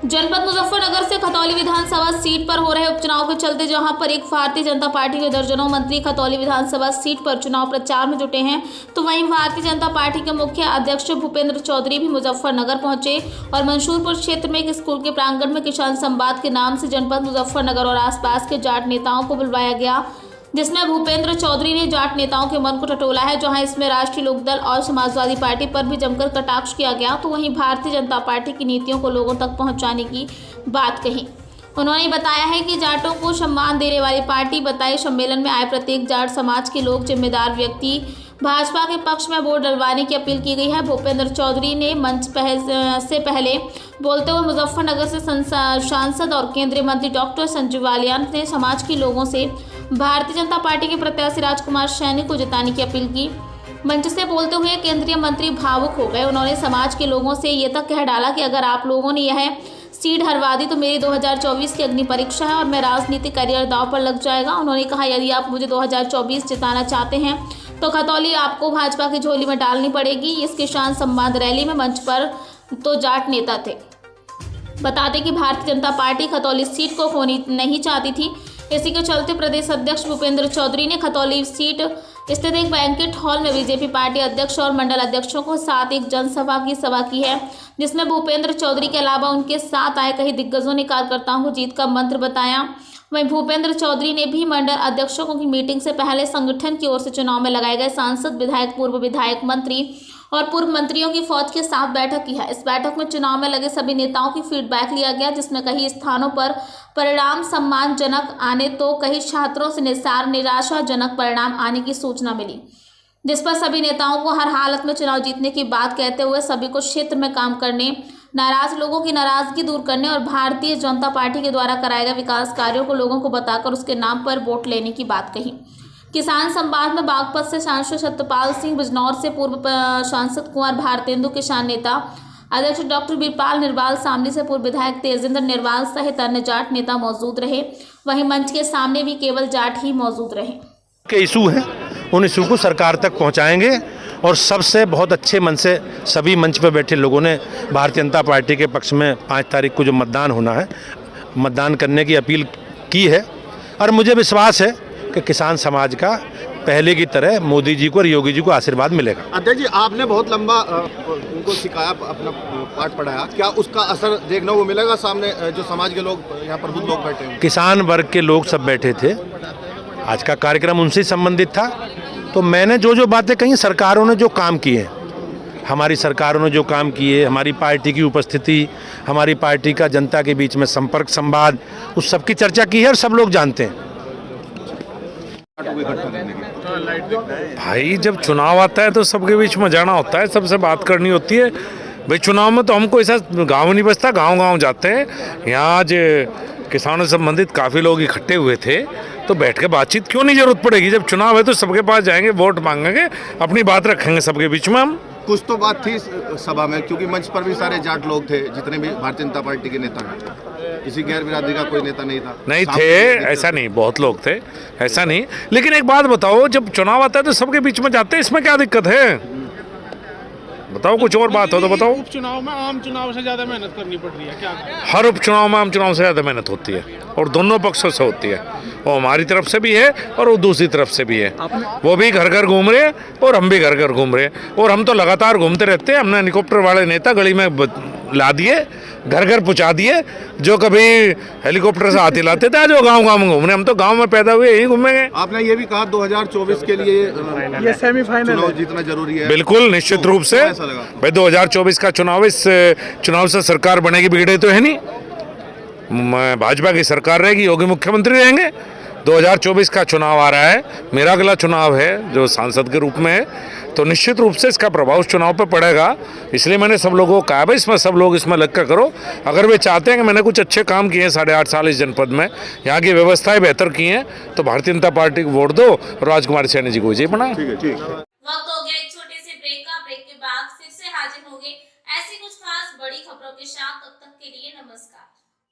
जनपद मुजफ्फरनगर से खतौली विधानसभा सीट पर हो रहे उपचुनाव के चलते जहां पर एक भारतीय जनता पार्टी के दर्जनों मंत्री खतौली विधानसभा सीट पर चुनाव प्रचार में जुटे हैं, तो वहीं भारतीय जनता पार्टी के मुख्य अध्यक्ष भूपेंद्र चौधरी भी मुजफ्फरनगर पहुंचे और मंसूरपुर क्षेत्र में एक स्कूल के प्रांगण में किसान संवाद के नाम से जनपद मुजफ्फरनगर और आसपास के जाट नेताओं को बुलवाया गया, जिसमें भूपेंद्र चौधरी ने जाट नेताओं के मन को टटोला है। जहां इसमें राष्ट्रीय लोकदल और समाजवादी पार्टी पर भी जमकर कटाक्ष किया गया, तो वहीं भारतीय जनता पार्टी की नीतियों को लोगों तक पहुंचाने की बात कही। उन्होंने बताया है कि जाटों को सम्मान देने वाली पार्टी बताई। सम्मेलन में आए प्रत्येक जाट समाज के लोग जिम्मेदार व्यक्ति भाजपा के पक्ष में वोट डलवाने की अपील की गई है। भूपेंद्र चौधरी ने मंच से पहले बोलते हुए मुजफ्फरनगर से सांसद और केंद्रीय मंत्री डॉक्टर संजीव बालियान ने समाज के लोगों से भारतीय जनता पार्टी के प्रत्याशी राजकुमार सैनी को जिताने की अपील की। मंच से बोलते हुए केंद्रीय मंत्री भावुक हो गए। उन्होंने समाज के लोगों से ये तक कह डाला कि अगर आप लोगों ने यह सीट हरवा दी तो मेरी 2024 की अग्नि परीक्षा है और मैं राजनीतिक करियर दांव पर लग जाएगा। उन्होंने कहा, यदि आप मुझे 2024 जिताना चाहते हैं तो खतौली आपको भाजपा की झोली में डालनी पड़ेगी। इस किसान संवाद रैली में मंच पर तो जाट नेता थे। बता दें कि भारतीय जनता पार्टी खतौली सीट को खोनी नहीं चाहती थी। इसी के चलते प्रदेश अध्यक्ष भूपेंद्र चौधरी ने खतौली सीट स्थित एक बैंकेट हॉल में बीजेपी पार्टी अध्यक्ष और मंडल अध्यक्षों को साथ एक जनसभा की है, जिसमें भूपेंद्र चौधरी के अलावा उनके साथ आए कई दिग्गजों ने कार्यकर्ताओं को जीत का मंत्र बताया। वहीं भूपेंद्र चौधरी ने भी मंडल अध्यक्षों की मीटिंग से पहले संगठन की ओर से चुनाव में लगाए गए सांसद, विधायक, पूर्व विधायक, मंत्री और पूर्व मंत्रियों की फौज के साथ बैठक की है। इस बैठक में चुनाव में लगे सभी नेताओं की फीडबैक लिया गया, जिसमें कई स्थानों पर परिणाम सम्मानजनक आने तो कई छात्रों से निराशाजनक परिणाम आने की सूचना मिली, जिस पर सभी नेताओं को हर हालत में चुनाव जीतने की बात कहते हुए सभी को क्षेत्र में काम करने, नाराज लोगों की नाराजगी दूर करने और भारतीय जनता पार्टी के द्वारा कराए गए विकास कार्यों को लोगों को बताकर उसके नाम पर वोट लेने की बात कही। किसान संवाद में बागपत से सांसद सत्यपाल सिंह, बिजनौर से पूर्व सांसद कुंवर भारतेंदु, किसान नेता अध्यक्ष डॉक्टर बीरपाल निर्वाल, शामली से पूर्व विधायक तेजेंद्र निर्वाल सहित अन्य जाट नेता मौजूद रहे। वहीं मंच के सामने भी केवल जाट ही मौजूद रहे। के इशू है, उन इशू को सरकार तक पहुंचाएंगे और सबसे बहुत अच्छे मन से सभी मंच पर बैठे लोगों ने भारतीय जनता पार्टी के पक्ष में 5 तारीख को जो मतदान होना है, मतदान करने की अपील की है। और मुझे विश्वास है कि किसान समाज का पहले की तरह मोदी जी को और योगी जी को आशीर्वाद मिलेगा। अध्यक्ष जी, आपने बहुत लंबा उनको सिखाया, अपना पाठ पढ़ाया, क्या उसका असर देखने को मिलेगा सामने जो समाज के लोग यहाँ पर बुद्ध लोग बैठे हैं? किसान वर्ग के लोग सब बैठे थे, आज का कार्यक्रम उनसे संबंधित था। तो मैंने जो बातें कही, सरकारों ने जो काम किए, हमारी सरकारों ने जो काम किए, हमारी पार्टी की उपस्थिति, हमारी पार्टी का जनता के बीच में संपर्क संवाद, उस सब की चर्चा की है और सब लोग जानते हैं। भाई जब चुनाव आता है तो सबके बीच में जाना होता है, सबसे बात करनी होती है। भाई चुनाव में तो हमको ऐसा गांव नहीं बचता, गांव जाते हैं। यहाँ आज किसानों से संबंधित काफ़ी लोग इकट्ठे हुए थे, तो बैठ के बातचीत क्यों नहीं जरूरत पड़ेगी? जब चुनाव है तो सबके पास जाएंगे, वोट मांगेंगे, अपनी बात रखेंगे सबके बीच में। हम कुछ तो बात थी सभा में, क्योंकि मंच पर भी सारे जाट लोग थे, जितने भी भारतीय जनता पार्टी के नेता हैं, किसी गैर बिरादरी का कोई नेता नहीं थे। ऐसा नहीं, बहुत लोग थे, ऐसा नहीं। लेकिन एक बात बताओ, जब चुनाव आता है तो सबके बीच में जाते हैं, इसमें क्या दिक्कत है? बताओ, कुछ और बात हो तो बताओ। उपचुनाव में आम चुनाव से ज्यादा मेहनत करनी पड़ रही है क्या? हर उपचुनाव में आम चुनाव से ज़्यादा मेहनत होती है और दोनों पक्षों से होती है। वो हमारी तरफ से भी है और वो दूसरी तरफ से भी है। वो भी घर घर घूम रहे और हम भी घर घर घूम रहे, और हम तो लगातार घूमते रहते हैं। हमने हेलीकॉप्टर वाले नेता गली में ला दिए, घर घर पहुँचा दिए। जो कभी हेलीकॉप्टर से हाथी लाते थे, आज वो गाँव में घूम रहे। हम तो गाँव में पैदा हुए, यहीं घूमेंगे। आपने ये भी कहा 2024 के लिए ये सेमीफाइनल जीतना जरूरी है। बिल्कुल, निश्चित रूप से भाई 2024 का चुनाव, इस चुनाव से सरकार बनेगी बिगड़े तो है नहीं। भाजपा की सरकार रहेगी, योगी मुख्यमंत्री रहेंगे। 2024 का चुनाव आ रहा है, मेरा अगला चुनाव है जो सांसद के रूप में है, तो निश्चित रूप से इसका प्रभाव उस चुनाव पर पड़ेगा। इसलिए मैंने सब लोगों को कहा भाई इसमें सब लोग इसमें लग कर करो। अगर वे चाहते हैं कि मैंने कुछ अच्छे काम किए हैं 8.5 साल इस जनपद में, यहाँ की व्यवस्थाएं बेहतर की हैं, तो भारतीय जनता पार्टी को वोट दो और राजकुमार सैनी जी को विजयी बनाओ। वक्त हो गया एक छोटे से ब्रेक का। ब्रेक के बाद फिर से हाजिर होंगे ऐसी कुछ खास बड़ी खबरों के साथ। तब तक के लिए नमस्कार।